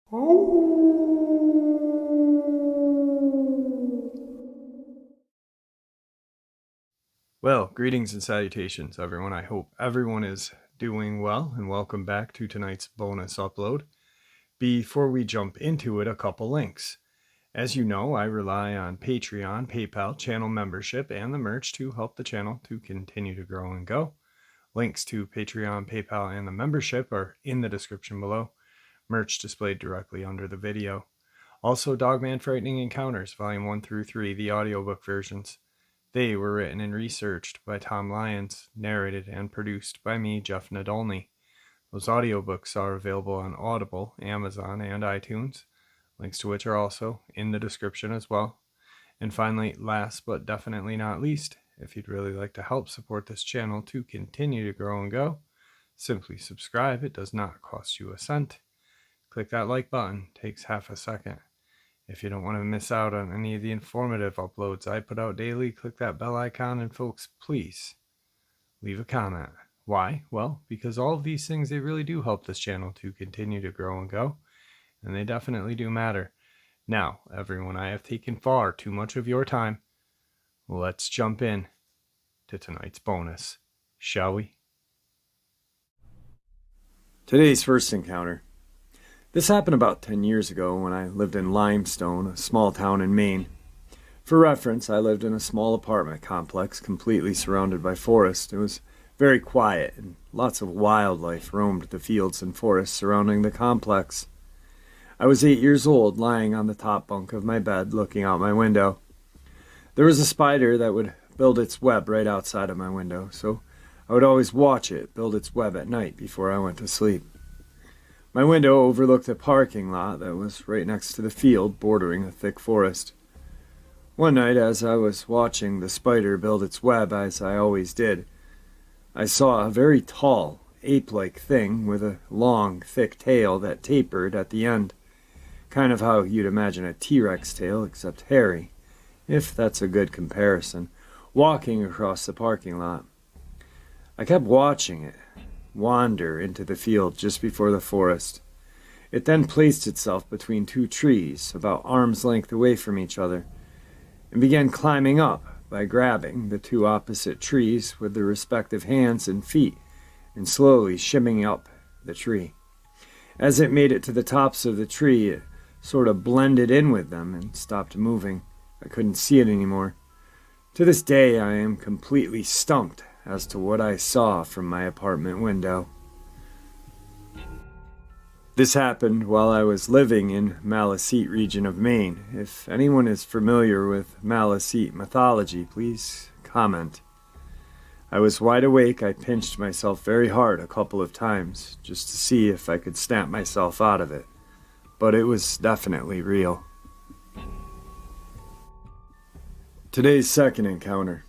Well, greetings and salutations, everyone. I hope everyone is doing well, and welcome back to tonight's bonus upload. Before we jump into it, a couple links. As you know, I rely on Patreon, PayPal, channel membership, and the merch to help the channel to continue to grow and go. Links to Patreon, PayPal, and the membership are in the description below. Merch displayed directly under the video. Also, Dogman Frightening Encounters, Volume 1 through 3, the audiobook versions. They were written and researched by Tom Lyons, narrated and produced by me, Jeff Nadolny. Those audiobooks are available on Audible, Amazon, and iTunes, links to which are also in the description as well. And finally, last but definitely not least, if you'd really like to help support this channel to continue to grow and go, simply subscribe. It does not cost you a cent. Click that like button, takes half a second. If you don't want to miss out on any of the informative uploads I put out daily, click that bell icon, and folks, please leave a comment. Why? Well, because all of these things, they really do help this channel to continue to grow and go, and they definitely do matter. Now, everyone, I have taken far too much of your time. Let's jump in to tonight's bonus, shall we? Today's first encounter. This happened about 10 years ago when I lived in Limestone, a small town in Maine. For reference, I lived in a small apartment complex completely surrounded by forest. It was very quiet, and lots of wildlife roamed the fields and forests surrounding the complex. I was 8 years old, lying on the top bunk of my bed, looking out my window. There was a spider that would build its web right outside of my window, so I would always watch it build its web at night before I went to sleep. My window overlooked a parking lot that was right next to the field bordering a thick forest. One night, as I was watching the spider build its web, as I always did, I saw a very tall, ape-like thing with a long, thick tail that tapered at the end, kind of how you'd imagine a T-Rex tail, except hairy, if that's a good comparison, walking across the parking lot. I kept watching it wander into the field just before the forest. It then placed itself between two trees, about arm's length away from each other, and began climbing up by grabbing the two opposite trees with their respective hands and feet and slowly shimmying up the tree. As it made it to the tops of the tree, it sort of blended in with them and stopped moving. I couldn't see it anymore. To this day, I am completely stumped as to what I saw from my apartment window. This happened while I was living in Maliseet region of Maine. If anyone is familiar with Maliseet mythology, please comment. I was wide awake. I pinched myself very hard a couple of times just to see if I could snap myself out of it. But it was definitely real. Today's second encounter.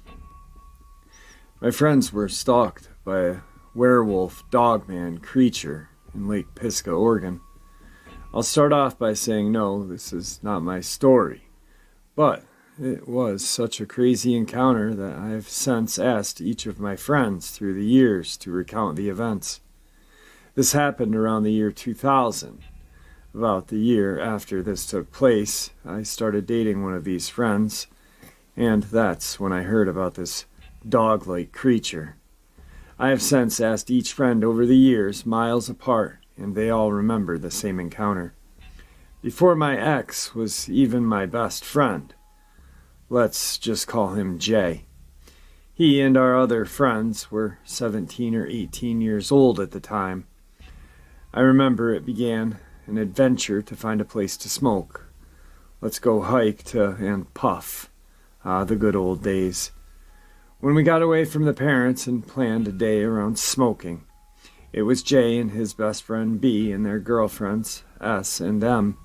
My friends were stalked by a werewolf dogman creature in Lake Pisgah, Oregon. I'll start off by saying no, this is not my story, but it was such a crazy encounter that I have since asked each of my friends through the years to recount the events. This happened around the year 2000. About the year after this took place, I started dating one of these friends, and that's when I heard about this dog-like creature. I have since asked each friend over the years, miles apart, and they all remember the same encounter. Before my ex was even my best friend. Let's just call him Jay. He and our other friends were 17 or 18 years old at the time. I remember it began an adventure to find a place to smoke. Let's go hike to and puff. The good old days. When we got away from the parents and planned a day around smoking, it was Jay and his best friend B and their girlfriends, S and M.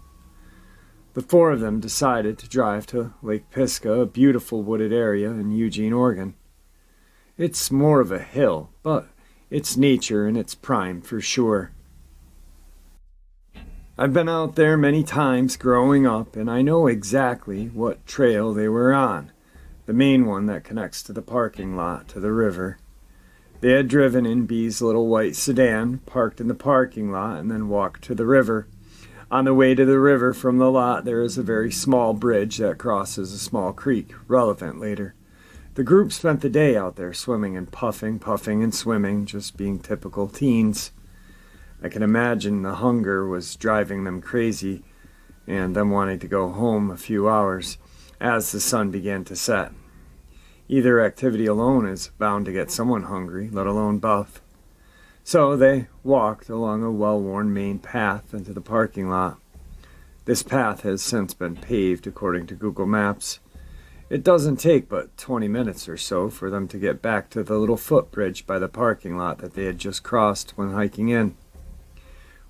The four of them decided to drive to Lake Pisgah, a beautiful wooded area in Eugene, Oregon. It's more of a hill, but it's nature in its prime for sure. I've been out there many times growing up, and I know exactly what trail they were on. The main one that connects to the parking lot to the river. They had driven in B's little white sedan, parked in the parking lot, and then walked to the river. On the way to the river from the lot, there is a very small bridge that crosses a small creek, relevant later. The group spent the day out there swimming and puffing and swimming, just being typical teens. I can imagine the hunger was driving them crazy and them wanting to go home a few hours as the sun began to set. Either activity alone is bound to get someone hungry, let alone both. So they walked along a well-worn main path into the parking lot. This path has since been paved according to Google Maps. It doesn't take but 20 minutes or so for them to get back to the little footbridge by the parking lot that they had just crossed when hiking in.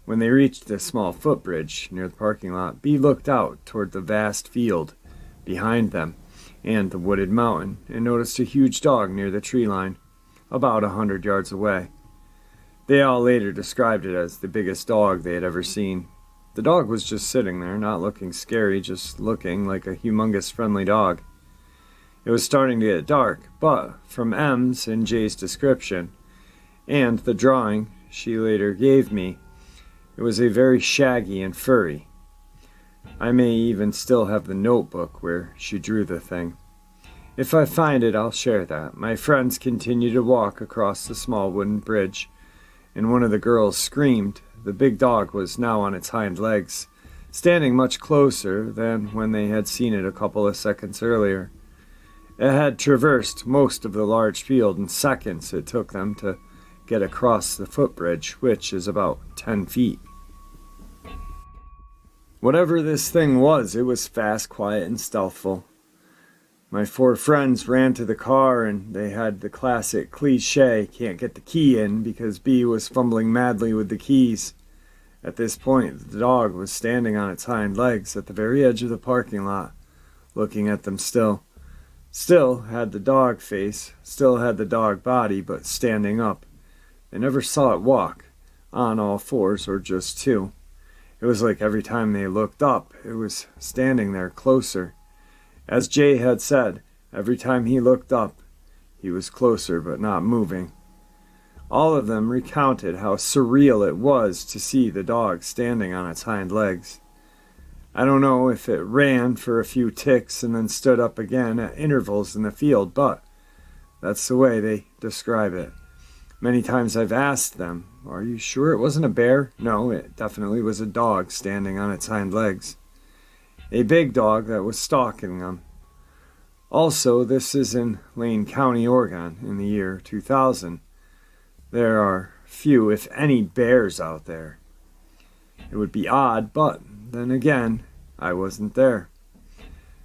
When they reached the small footbridge near the parking lot, B looked out toward the vast field behind them and the wooded mountain and noticed a huge dog near the tree line, about 100 yards away. They all later described it as the biggest dog they had ever seen. The dog was just sitting there, not looking scary, just looking like a humongous friendly dog. It was starting to get dark, but from M's and J's description, and the drawing she later gave me, it was a very shaggy and furry. I may even still have the notebook where she drew the thing. If I find it, I'll share that. My friends continued to walk across the small wooden bridge, and one of the girls screamed. The big dog was now on its hind legs, standing much closer than when they had seen it a couple of seconds earlier. It had traversed most of the large field in seconds it took them to get across the footbridge, which is about 10 feet. Whatever this thing was, it was fast, quiet, and stealthful. My 4 friends ran to the car, and they had the classic cliche, can't get the key in, because B was fumbling madly with the keys. At this point, the dog was standing on its hind legs at the very edge of the parking lot, looking at them still. Still had the dog face, still had the dog body, but standing up. They never saw it walk, on all fours or just 2. It was like every time they looked up, it was standing there closer. As Jay had said, every time he looked up, he was closer but not moving. All of them recounted how surreal it was to see the dog standing on its hind legs. I don't know if it ran for a few ticks and then stood up again at intervals in the field, but that's the way they describe it. Many times I've asked them, are you sure it wasn't a bear? No, it definitely was a dog standing on its hind legs. A big dog that was stalking them. Also, this is in Lane County, Oregon, in the year 2000. There are few, if any, bears out there. It would be odd, but then again, I wasn't there.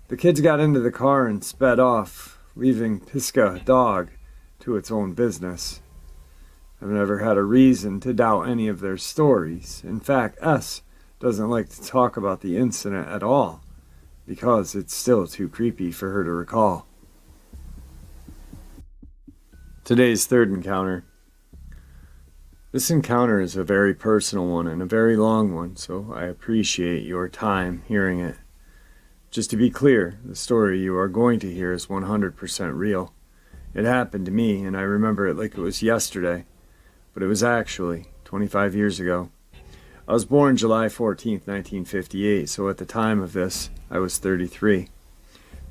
The kids got into the car and sped off, leaving Pisca Dog to its own business. I've never had a reason to doubt any of their stories. In fact, S doesn't like to talk about the incident at all, because it's still too creepy for her to recall. Today's third encounter. This encounter is a very personal one and a very long one, so I appreciate your time hearing it. Just to be clear, the story you are going to hear is 100% real. It happened to me, and I remember it like it was yesterday, but it was actually 25 years ago. I was born July 14th, 1958, so at the time of this, I was 33,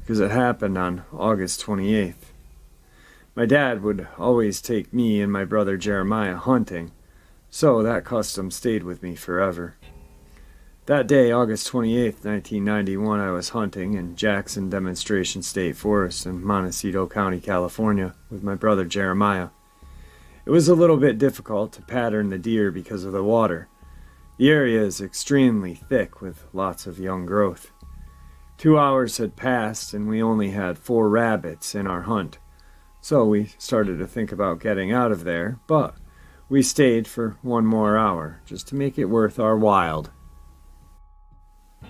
because it happened on August 28th. My dad would always take me and my brother Jeremiah hunting, so that custom stayed with me forever. That day, August 28th, 1991, I was hunting in Jackson Demonstration State Forest in Montecito County, California, with my brother Jeremiah. It was a little bit difficult to pattern the deer because of the water. The area is extremely thick with lots of young growth. 2 hours had passed and we only had 4 rabbits in our hunt. So we started to think about getting out of there, but we stayed for 1 more hour, just to make it worth our while.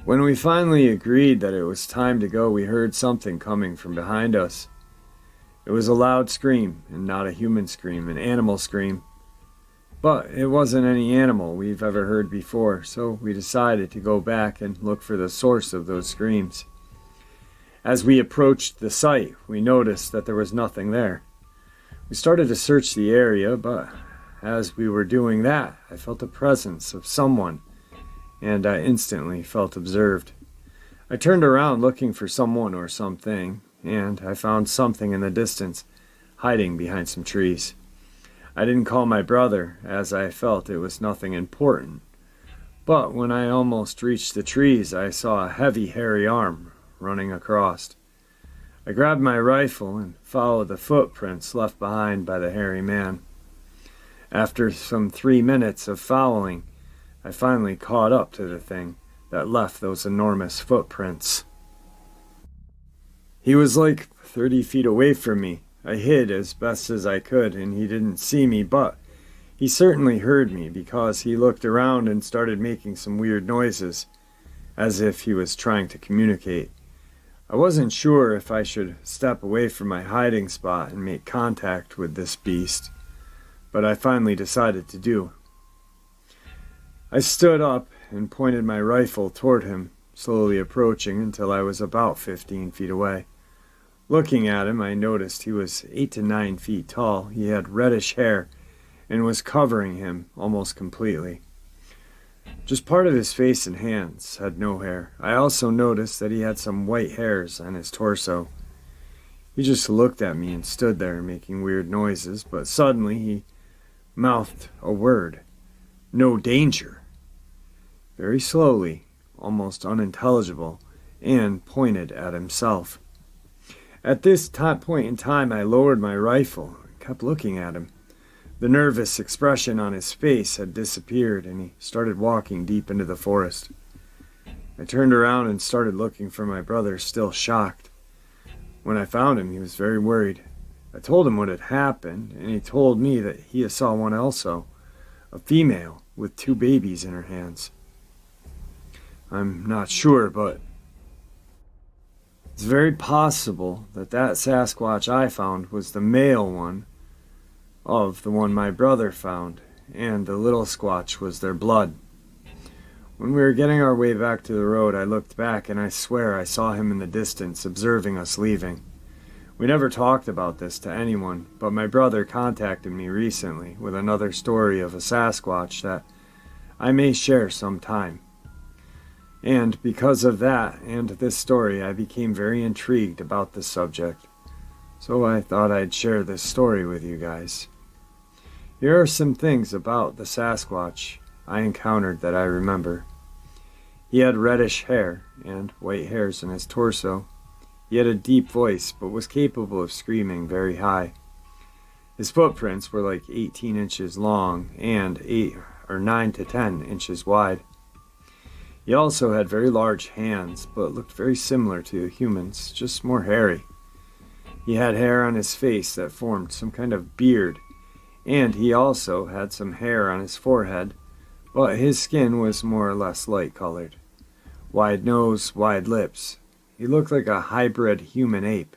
When we finally agreed that it was time to go, we heard something coming from behind us. It was a loud scream, and not a human scream, an animal scream. But it wasn't any animal we've ever heard before, so we decided to go back and look for the source of those screams. As we approached the site, we noticed that there was nothing there. We started to search the area, but as we were doing that, I felt the presence of someone, and I instantly felt observed. I turned around looking for someone or something, and I found something in the distance, hiding behind some trees. I didn't call my brother, as I felt it was nothing important. But when I almost reached the trees, I saw a heavy, hairy arm running across. I grabbed my rifle and followed the footprints left behind by the hairy man. After some 3 minutes of following, I finally caught up to the thing that left those enormous footprints. He was like 30 feet away from me. I hid as best as I could, and he didn't see me, but he certainly heard me because he looked around and started making some weird noises, as if he was trying to communicate. I wasn't sure if I should step away from my hiding spot and make contact with this beast, but I finally decided to do. I stood up and pointed my rifle toward him, slowly approaching until I was about 15 feet away. Looking at him, I noticed he was 8 to 9 feet tall. He had reddish hair and was covering him almost completely. Just part of his face and hands had no hair. I also noticed that he had some white hairs on his torso. He just looked at me and stood there making weird noises, but suddenly he mouthed a word. No danger. Very slowly, almost unintelligible, and pointed at himself. At this point in time, I lowered my rifle and kept looking at him. The nervous expression on his face had disappeared, and he started walking deep into the forest. I turned around and started looking for my brother, still shocked. When I found him, he was very worried. I told him what had happened, and he told me that he saw one also, a female with 2 babies in her hands. I'm not sure, but it's very possible that Sasquatch I found was the male one of the one my brother found, and the little squatch was their blood. When we were getting our way back to the road, I looked back, and I swear I saw him in the distance, observing us leaving. We never talked about this to anyone, but my brother contacted me recently with another story of a Sasquatch that I may share sometime. And because of that and this story, I became very intrigued about this subject. So I thought I'd share this story with you guys. Here are some things about the Sasquatch I encountered that I remember. He had reddish hair and white hairs in his torso. He had a deep voice, but was capable of screaming very high. His footprints were like 18 inches long and 9 to 10 inches wide. He also had very large hands, but looked very similar to humans, just more hairy. He had hair on his face that formed some kind of beard, and he also had some hair on his forehead, but his skin was more or less light-colored. Wide nose, wide lips. He looked like a hybrid human ape,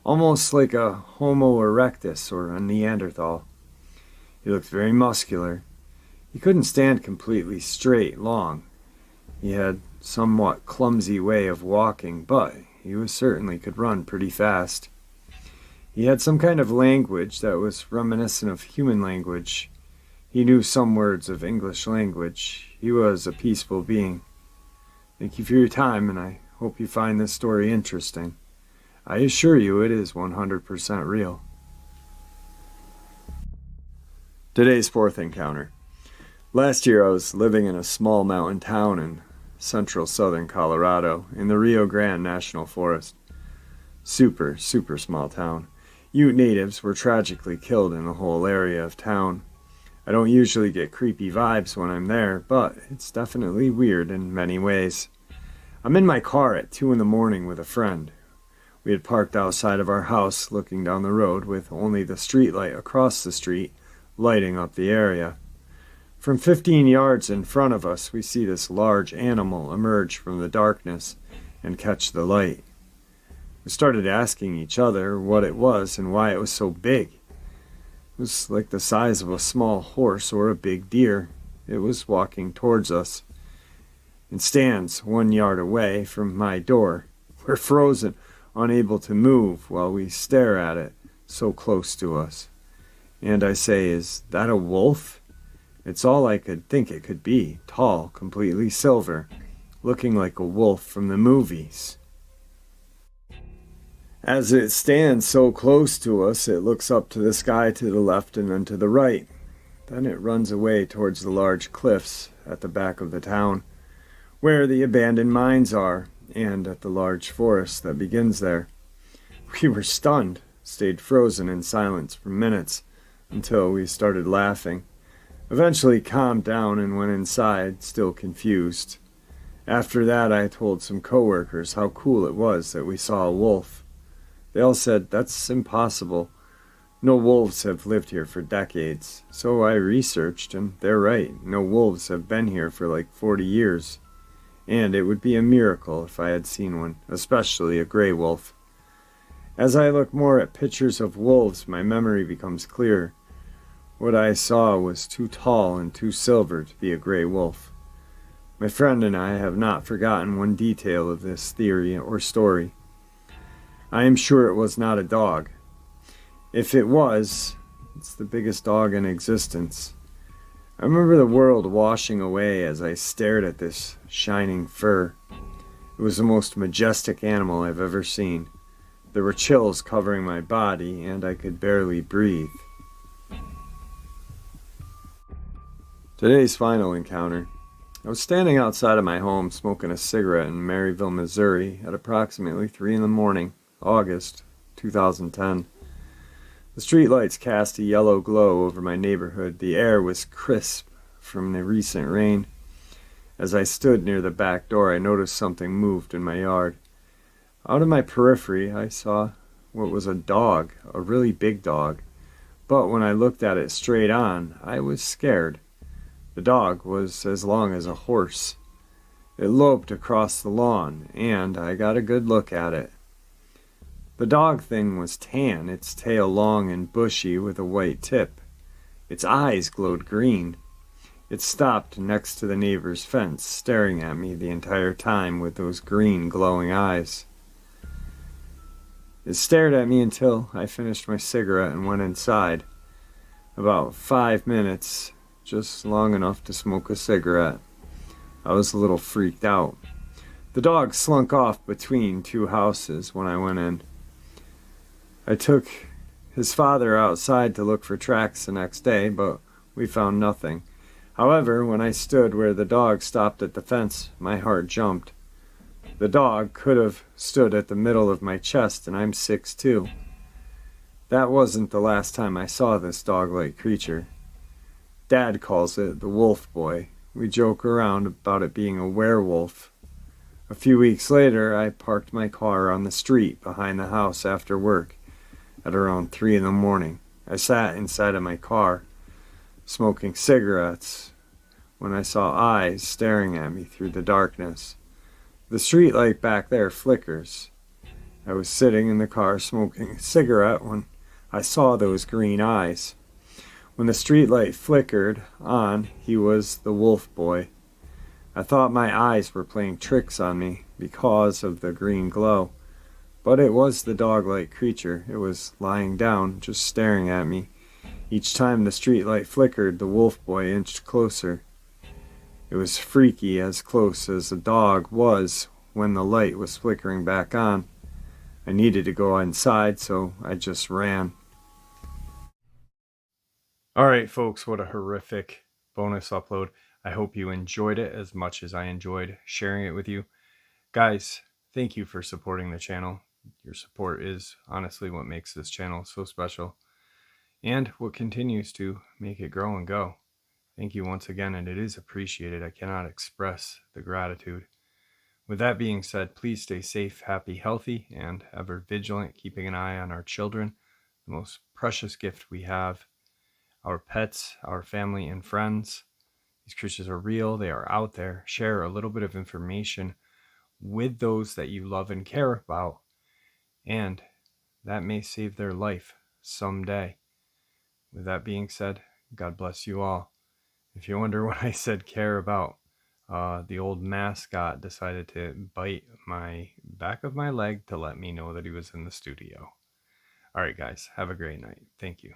almost like a Homo erectus or a Neanderthal. He looked very muscular. He couldn't stand completely straight long. He had somewhat clumsy way of walking, but he certainly could run pretty fast. He had some kind of language that was reminiscent of human language. He knew some words of English language. He was a peaceful being. Thank you for your time, and I hope you find this story interesting. I assure you it is 100% real. Today's 4th encounter. Last year I was living in a small mountain town in central southern Colorado in the Rio Grande National Forest. Super small town. Ute natives were tragically killed in the whole area of town. I don't usually get creepy vibes when I'm there, but it's definitely weird in many ways. I'm in my car at 2 in the morning with a friend. We had parked outside of our house looking down the road with only the street light across the street lighting up the area. From 15 yards in front of us, we see this large animal emerge from the darkness and catch the light. We started asking each other what it was and why it was so big. It was like the size of a small horse or a big deer. It was walking towards us and stands 1 yard away from my door. We're frozen, unable to move while we stare at it so close to us. And I say, "Is that a wolf?" It's all I could think it could be. Tall, completely silver, looking like a wolf from the movies. As it stands so close to us, it looks up to the sky to the left and then to the right. Then it runs away towards the large cliffs at the back of the town, where the abandoned mines are, and at the large forest that begins there. We were stunned, stayed frozen in silence for minutes, until we started laughing. Eventually calmed down and went inside, still confused. After that, I told some coworkers how cool it was that we saw a wolf. They all said, "That's impossible. No wolves have lived here for decades." So I researched, and they're right. No wolves have been here for like 40 years. And it would be a miracle if I had seen one, especially a gray wolf. As I look more at pictures of wolves, my memory becomes clear. What I saw was too tall and too silver to be a gray wolf. My friend and I have not forgotten one detail of this theory or story. I am sure it was not a dog. If it was, it's the biggest dog in existence. I remember the world washing away as I stared at this shining fur. It was the most majestic animal I've ever seen. There were chills covering my body, and I could barely breathe. Today's final encounter. I was standing outside of my home smoking a cigarette in Maryville, Missouri at approximately 3 in the morning, August 2010. The streetlights cast a yellow glow over my neighborhood. The air was crisp from the recent rain. As I stood near the back door, I noticed something moved in my yard. Out of my periphery, I saw what was a dog, a really big dog. But when I looked at it straight on, I was scared. The dog was as long as a horse. It loped across the lawn, and I got a good look at it. The dog thing was tan, its tail long and bushy with a white tip. Its eyes glowed green. It stopped next to the neighbor's fence, staring at me the entire time with those green glowing eyes. It stared at me until I finished my cigarette and went inside. About 5 minutes, just long enough to smoke a cigarette. I was a little freaked out. The dog slunk off between two houses when I went in. I took his father outside to look for tracks the next day, but we found nothing. However, when I stood where the dog stopped at the fence, my heart jumped. The dog could have stood at the middle of my chest, and I'm 6'2". That wasn't the last time I saw this dog-like creature. Dad calls it the wolf boy. We joke around about it being a werewolf. A few weeks later, I parked my car on the street behind the house after work at around 3 in the morning. I sat inside of my car, smoking cigarettes, when I saw eyes staring at me through the darkness. The street light back there flickers. I was sitting in the car smoking a cigarette when I saw those green eyes. When the street light flickered on, he was the wolf boy. I thought my eyes were playing tricks on me because of the green glow. But it was the dog-like creature. It was lying down, just staring at me. Each time the streetlight flickered, the wolf boy inched closer. It was freaky, as close as a dog was when the light was flickering back on. I needed to go inside, so I just ran. Alright folks, what a horrific bonus upload. I hope you enjoyed it as much as I enjoyed sharing it with you. Guys, thank you for supporting the channel. Your support is honestly what makes this channel so special, and what continues to make it grow and go. Thank you once again, and it is appreciated. I cannot express the gratitude. With that being said, please stay safe, happy, healthy, and ever vigilant, keeping an eye on our children, the most precious gift we have, our pets, our family, and friends. These creatures are real. They are out there. Share a little bit of information with those that you love and care about, and that may save their life someday. With that being said, God bless you all. If you wonder what I said care about, the old mascot decided to bite my back of my leg to let me know that he was in the studio. All right, guys, have a great night. Thank you.